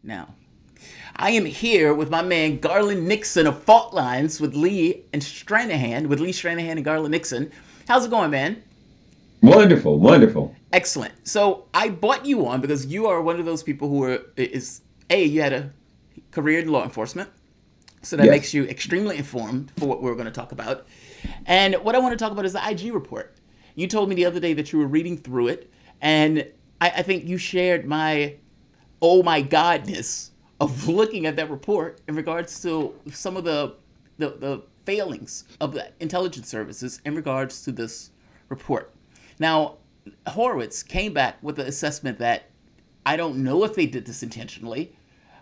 now. I am here with my man Garland Nixon of Fault Lines with Lee Stranahan and Garland Nixon. How's it going, man? Wonderful, wonderful. Excellent. So I brought you on because you are one of those people who you had a career in law enforcement. So that Yes. makes you extremely informed for what we're going to talk about. And what I want to talk about is the IG report. You told me the other day that you were reading through it, and I think you shared my oh my godness of looking at that report in regards to some of the failings of the intelligence services in regards to this report. Now, Horowitz came back with the assessment that I don't know if they did this intentionally.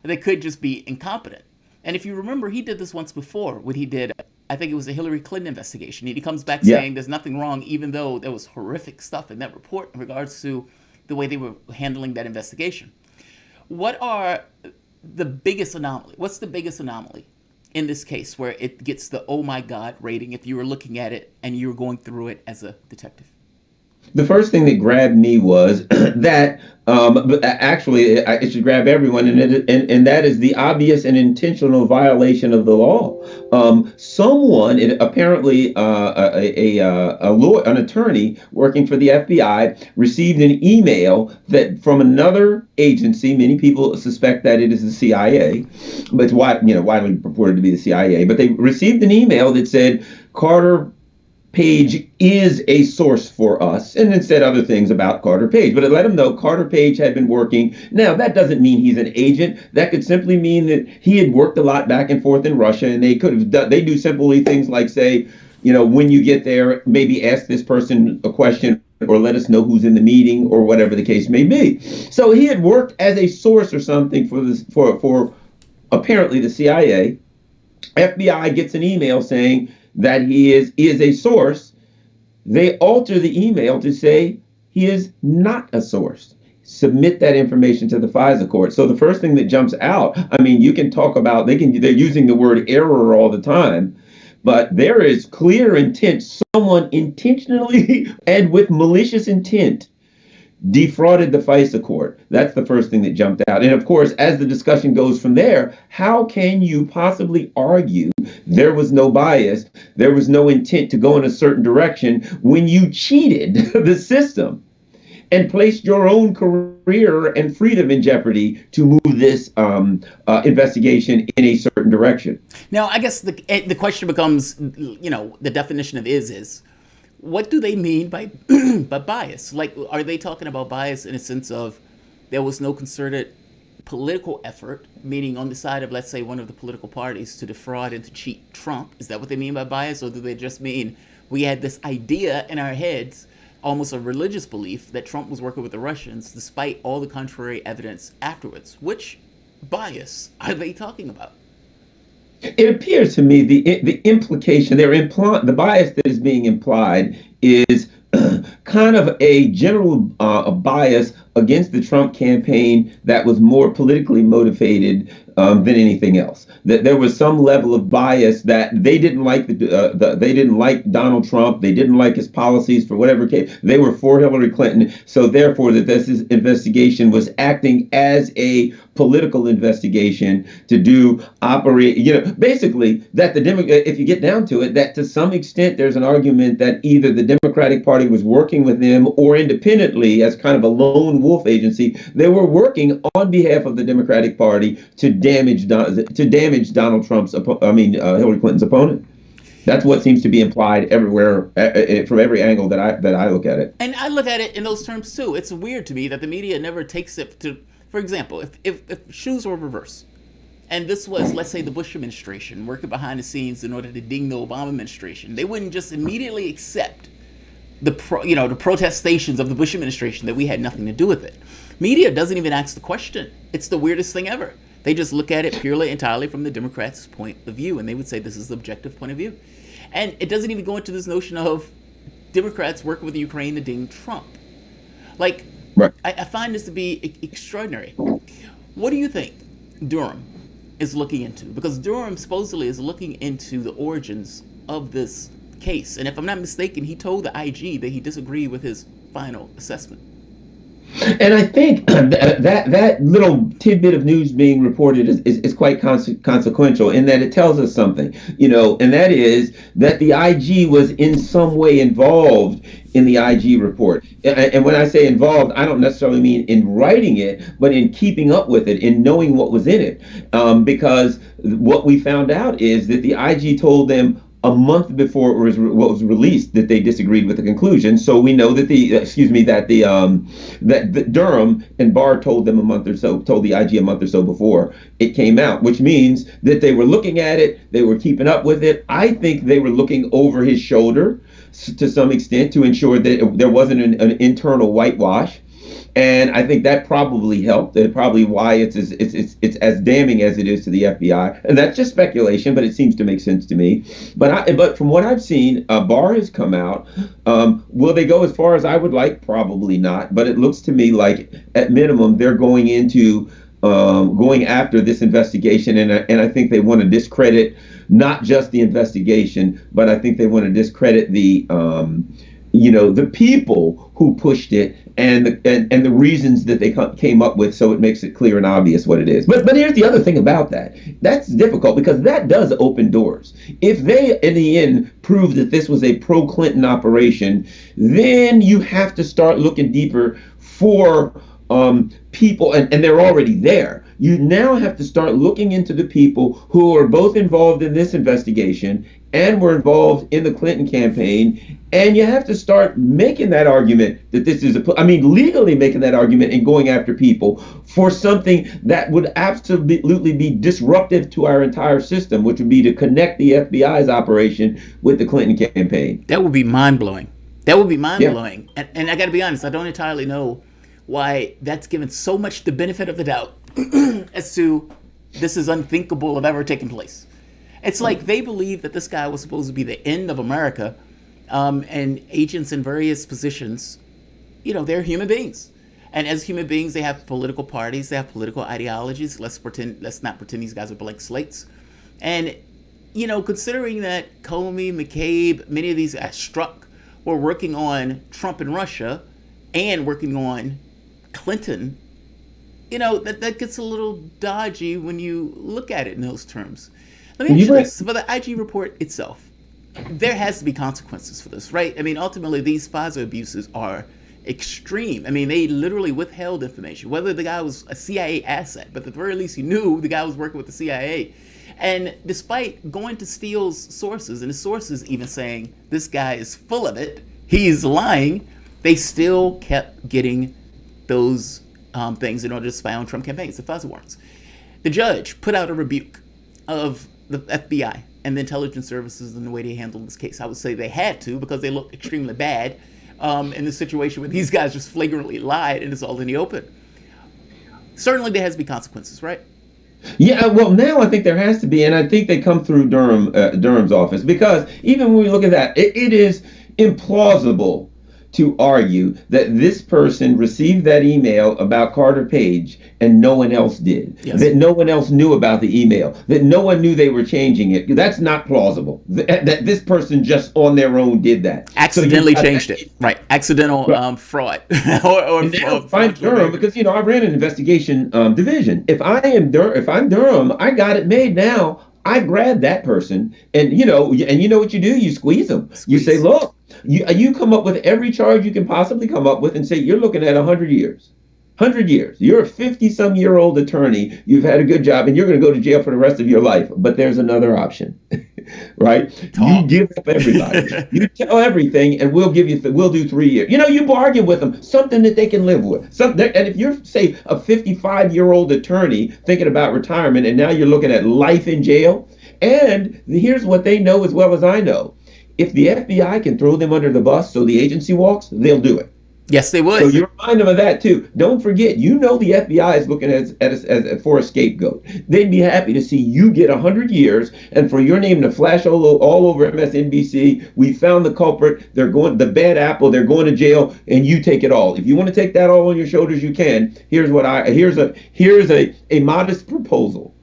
They could just be incompetent. And if you remember, he did this once before when he did, I think it was a Hillary Clinton investigation. He comes back saying there's nothing wrong, even though there was horrific stuff in that report in regards to the way they were handling that investigation. What are the biggest anomaly? What's the biggest anomaly in this case where it gets the oh my God rating if you were looking at it and you were going through it as a detective? The first thing that grabbed me was that, but actually, it should grab everyone, and that is the obvious and intentional violation of the law. Someone, apparently an attorney working for the FBI, received an email that from another agency. Many people suspect that it is the CIA, but it's widely purported to be the CIA. But they received an email that said Carter Page is a source for us, and then said other things about Carter Page. But it let him know Carter Page had been working. Now, that doesn't mean he's an agent. That could simply mean that he had worked a lot back and forth in Russia, and they do simply things like say, when you get there, maybe ask this person a question or let us know who's in the meeting or whatever the case may be. So he had worked as a source or something for apparently the CIA. FBI gets an email saying that he is a source. They alter the email to say he is not a source. Submit that information to the FISA court. So the first thing that jumps out, you can talk about, they're using the word error all the time, but there is clear intent. Someone intentionally and with malicious intent defrauded the FISA court. That's the first thing that jumped out. And of course, as the discussion goes from there, how can you possibly argue there was no bias, there was no intent to go in a certain direction when you cheated the system and placed your own career and freedom in jeopardy to move this investigation in a certain direction? Now, I guess the question becomes, the definition of is. What do they mean by by bias? Like, are they talking about bias in a sense of there was no concerted political effort, meaning on the side of, let's say, one of the political parties to defraud and to cheat Trump? Is that what they mean by bias? Or do they just mean we had this idea in our heads, almost a religious belief, that Trump was working with the Russians despite all the contrary evidence afterwards? Which bias are they talking about? It appears to me the implication the bias that is being implied is kind of a general bias against the Trump campaign that was more politically motivated than anything else. That there was some level of bias that they didn't like they didn't like Donald Trump. They didn't like his policies for whatever case. They were for Hillary Clinton. So therefore, that this investigation was acting as a political investigation to operate. Basically that if you get down to it, that to some extent there's an argument that either the Democratic Party was working with them or independently as kind of a lone wolf agency. They were working on behalf of the Democratic Party to damage Donald Trump's, Hillary Clinton's opponent. That's what seems to be implied everywhere, from every angle that I look at it. And I look at it in those terms too. It's weird to me that the media never takes it to, for example, if shoes were reversed, and this was, let's say, the Bush administration working behind the scenes in order to ding the Obama administration, they wouldn't just immediately accept the protestations of the Bush administration that we had nothing to do with it. Media doesn't even ask the question. It's the weirdest thing ever. They just look at it purely, entirely from the Democrats' point of view, and they would say this is the objective point of view. And it doesn't even go into this notion of Democrats working with Ukraine to ding Trump. Like, right. I find this to be extraordinary. What do you think Durham is looking into? Because Durham supposedly is looking into the origins of this case. And if I'm not mistaken, he told the IG that he disagreed with his final assessment. And I think that little tidbit of news being reported is quite consequential in that it tells us something, and that is that the IG was in some way involved in the IG report. And when I say involved, I don't necessarily mean in writing it, but in keeping up with it, in knowing what was in it. Because what we found out is that the IG told them a month before it was released that they disagreed with the conclusion. So we know that that Durham and Barr told the IG a month or so before it came out, which means that they were looking at it, they were keeping up with it. I think they were looking over his shoulder to some extent to ensure that there wasn't an internal whitewash. And I think that probably helped. That's probably why it's as damning as it is to the FBI. And that's just speculation, but it seems to make sense to me. But from what I've seen, Barr has come out. Will they go as far as I would like? Probably not. But it looks to me like, at minimum, they're going after this investigation, and I think they want to discredit not just the investigation, but I think they want to discredit the people who pushed it and the reasons that they came up with, so it makes it clear and obvious what it is. But here's the other thing about that. That's difficult because that does open doors. If they, in the end, prove that this was a pro-Clinton operation, then you have to start looking deeper for people, and they're already there. You now have to start looking into the people who are both involved in this investigation and were involved in the Clinton campaign, and you have to start making that argument that this is legally making that argument and going after people for something that would absolutely be disruptive to our entire system, which would be to connect the FBI's operation with the Clinton campaign. That would be mind-blowing. That would be mind-blowing. Yeah. And I got to be honest, I don't entirely know why that's given so much the benefit of the doubt as to this is unthinkable of ever taking place. It's like they believe that this guy was supposed to be the end of America, and agents in various positions, they're human beings. And as human beings, they have political parties, they have political ideologies. Let's not pretend these guys are blank slates. And, considering that Comey, McCabe, many of these guys Strzok were working on Trump and Russia and working on Clinton, that gets a little dodgy when you look at it in those terms. Let me ask you this. For the IG report itself, there has to be consequences for this, right? Ultimately, these FISA abuses are extreme. They literally withheld information, whether the guy was a CIA asset, but at the very least, you knew the guy was working with the CIA. And despite going to Steele's sources, and his sources even saying, this guy is full of it, he's lying, they still kept getting those things in order to spy on Trump campaigns, the FISA warrants. The judge put out a rebuke of the FBI and the intelligence services and the way they handled this case. I would say they had to, because they look extremely bad in the situation where these guys just flagrantly lied and it's all in the open. Certainly there has to be consequences, right? Yeah, well, now I think there has to be, and I think they come through Durham's office, because even when we look at that, it is implausible to argue that this person received that email about Carter Page and no one else did. Yes. That no one else knew about the email. That no one knew they were changing it. That's not plausible. That this person just on their own did that. Accidentally changed it. Right. Accidental fraud. or find Durham, because I ran an investigation division. If I'm Durham, I got it made now. I grab that person, and you know what you do? You squeeze them. You say, look, you come up with every charge you can possibly come up with, and say you're looking at 100 years. 100 years. You're a 50-some-year-old attorney. You've had a good job, and you're going to go to jail for the rest of your life. But there's another option, right? You give up everybody. You tell everything, and we'll do 3 years. You bargain with them something that they can live with. And if you're, say, a 55-year-old attorney thinking about retirement, and now you're looking at life in jail, and here's what they know as well as I know: if the FBI can throw them under the bus so the agency walks, they'll do it. Yes, they would. So you remind them of that too. Don't forget, the FBI is looking at for a scapegoat. They'd be happy to see you get 100 years, and for your name to flash all over MSNBC. We found the culprit. The bad apple. They're going to jail, and you take it all. If you want to take that all on your shoulders, you can. Here's a modest proposal.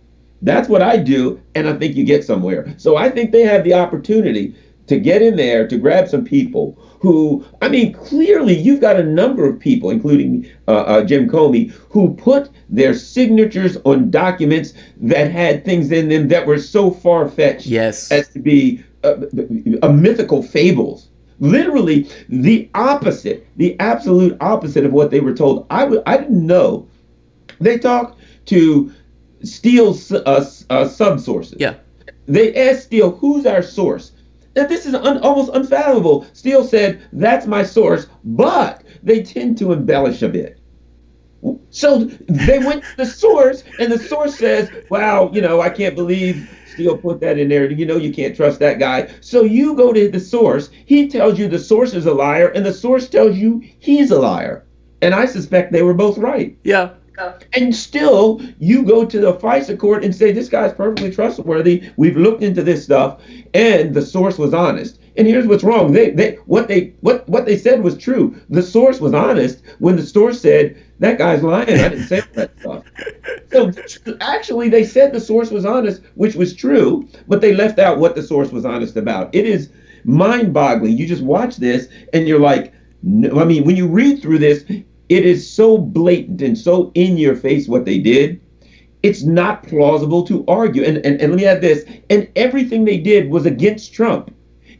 That's what I do, and I think you get somewhere. So I think they have the opportunity to get in there to grab some people who, I mean, clearly you've got a number of people, including Jim Comey, who put their signatures on documents that had things in them that were so far-fetched Yes. as to be mythical fables. Literally the opposite, the absolute opposite of what they were told. I didn't know. They talked to Steele's sub-sources. Yeah. They asked Steele, who's our source? Now, this is almost unfathomable. Steele said, that's my source, but they tend to embellish a bit. So they went to the source, and the source says, wow, I can't believe Steele put that in there. You can't trust that guy. So you go to the source. He tells you the source is a liar, and the source tells you he's a liar. And I suspect they were both right. Yeah. And still, you go to the FISA court and say, this guy's perfectly trustworthy. We've looked into this stuff, and the source was honest. And here's what's wrong. What they said was true. The source was honest when the source said, that guy's lying. I didn't say that stuff. So actually, they said the source was honest, which was true, but they left out what the source was honest about. It is mind-boggling. You just watch this, and you're like, no, I mean, when you read through this, it is so blatant and so in your face what they did. It's not plausible to argue. And let me add this. And everything they did was against Trump.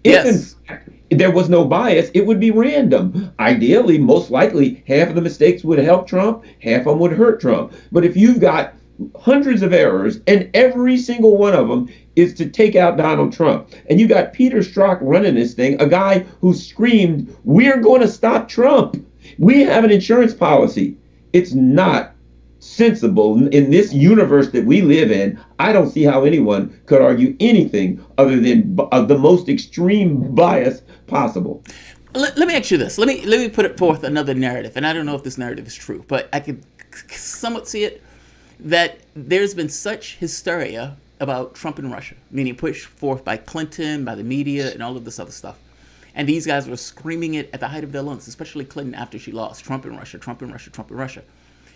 If in fact there was no bias, it would be random. Ideally, most likely, half of the mistakes would help Trump, half of them would hurt Trump. But if you've got hundreds of errors and every single one of them is to take out Donald Trump, and you got Peter Strzok running this thing, a guy who screamed, we're going to stop Trump. We have an insurance policy. It's not sensible in this universe that we live in. I don't see how anyone could argue anything other than the most extreme bias possible. Let me ask you this. Let me put it forth another narrative, and I don't know if this narrative is true, but I can somewhat see it, that there's been such hysteria about Trump and Russia, meaning pushed forth by Clinton, by the media, and all of this other stuff. And these guys were screaming it at the height of their lungs, especially Clinton after she lost. Trump and Russia, Trump and Russia, Trump and Russia.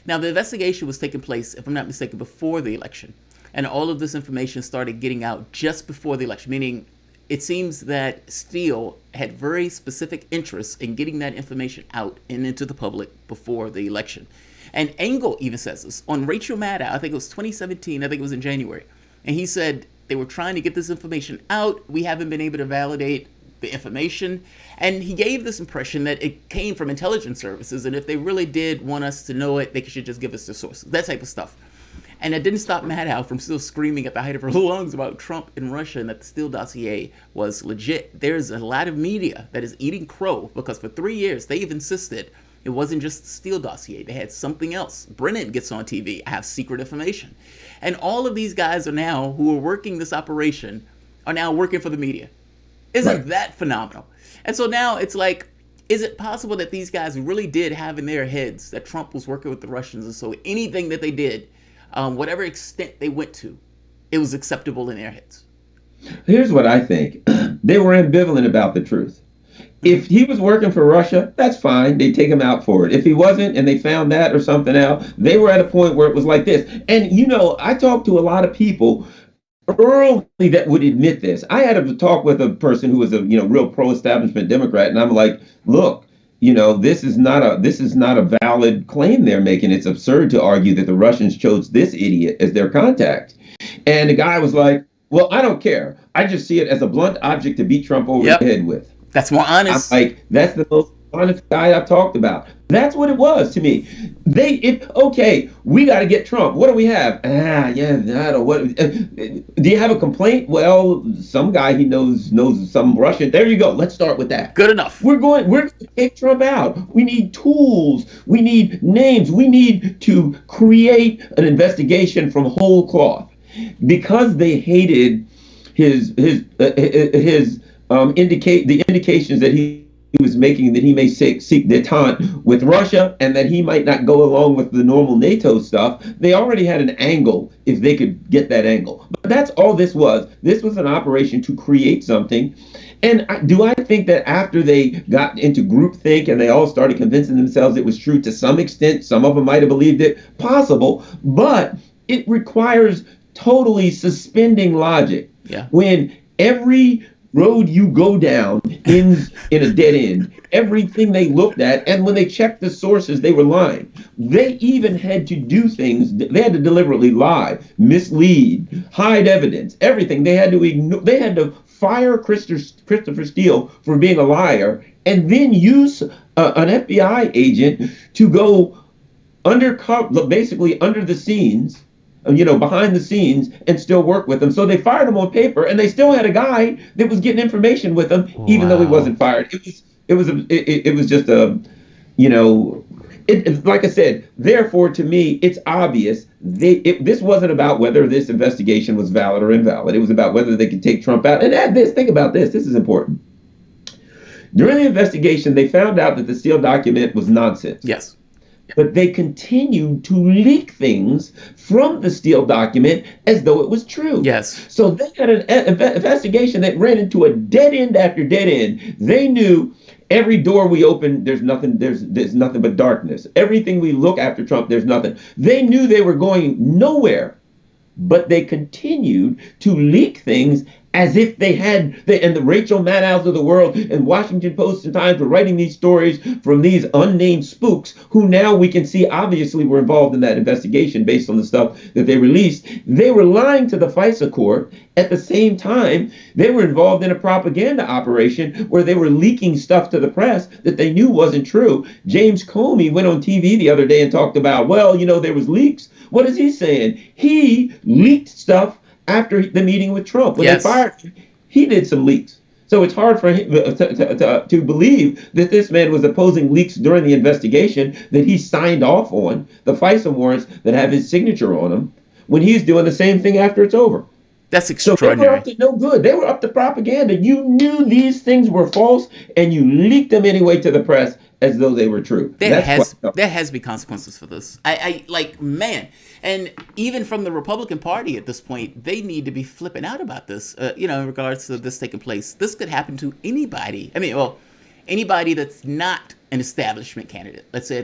Now, the investigation was taking place, if I'm not mistaken, before the election. And all of this information started getting out just before the election, meaning it seems that Steele had very specific interests in getting that information out and into the public before the election. And Engel even says this on Rachel Maddow. I think it was 2017. I think it was in January. And he said they were trying to get this information out. We haven't been able to validate the information. And he gave this impression that it came from intelligence services. And if they really did want us to know it, they should just give us the sources, that type of stuff. And it didn't stop Maddow from still screaming at the height of her lungs about Trump and Russia and that the Steele dossier was legit. There's a lot of media that is eating crow because for 3 years they've insisted it wasn't just the Steele dossier. They had something else. Brennan gets on TV. I have secret information. And all of these guys are now, who are working this operation, are now working for the media. Isn't that phenomenal? And so now it's like, is it possible that these guys really did have in their heads that Trump was working with the Russians, and so anything that they did, whatever extent they went to, it was acceptable in their heads? Here's what I think. They were ambivalent about the truth. If he was working for Russia, that's fine. They take him out for it. If he wasn't and they found that or something else, they were at a point where it was like this. And, I talked to a lot of people early that would admit this. I had a talk with a person who was a real pro-establishment Democrat, and I'm like, look, this is not a valid claim they're making. It's absurd to argue that the Russians chose this idiot as their contact. And the guy was like, well, I don't care. I just see it as a blunt object to beat Trump over the head with. That's more honest. I'm like, that's the most honest guy I've talked about. That's what it was to me. Okay, we got to get Trump. What do we have? I don't. What? Do you have a complaint? Well, some guy he knows some Russian. There you go. Let's start with that. Good enough. We're going to take Trump out. We need tools. We need names. We need to create an investigation from whole cloth, because they hated his indications that he was making that he may seek détente with Russia and that he might not go along with the normal NATO stuff. They already had an angle if they could get that angle. But that's all this was. This was an operation to create something. And do I think that after they got into groupthink and they all started convincing themselves it was true to some extent, some of them might have believed it? Possible. But it requires totally suspending logic. Yeah. When every road you go down ends in a dead end. Everything they looked at, and when they checked the sources, they were lying. They even had to do things. They had to deliberately lie, mislead, hide evidence, everything. They had to ignore. They had to fire Christopher Steele for being a liar, and then use an FBI agent to go undercover, basically under the scenes, behind the scenes, and still work with them. So they fired him on paper, and they still had a guy that was getting information with them, even though he wasn't fired. It was just a, like I said. Therefore, to me, it's obvious this wasn't about whether this investigation was valid or invalid. It was about whether they could take Trump out. And add this. Think about this. This is important. During the investigation, they found out that the Steele document was nonsense. Yes. But they continued to leak things from the Steele document as though it was true. Yes. So they had an investigation that ran into a dead end after dead end. They knew every door we open, there's nothing but darkness. Everything we look after Trump, there's nothing. They knew they were going nowhere, but they continued to leak things as if they had, and the Rachel Maddows of the world and Washington Post and Times were writing these stories from these unnamed spooks who now we can see obviously were involved in that investigation based on the stuff that they released. They were lying to the FISA court. At the same time, they were involved in a propaganda operation where they were leaking stuff to the press that they knew wasn't true. James Comey went on TV the other day and talked about, there was leaks. What is he saying? He leaked stuff after the meeting with Trump. When they fired him, he did some leaks. So it's hard for him to believe that this man was opposing leaks during the investigation that he signed off on, the FISA warrants that have his signature on them, when he's doing the same thing after it's over. That's extraordinary. So they were up to no good. They were up to propaganda. You knew these things were false, and you leaked them anyway to the press as though they were true. There has to be consequences for this. Man. And even from the Republican Party at this point, they need to be flipping out about this, in regards to this taking place. This could happen to anybody. Anybody that's not an establishment candidate. Let's say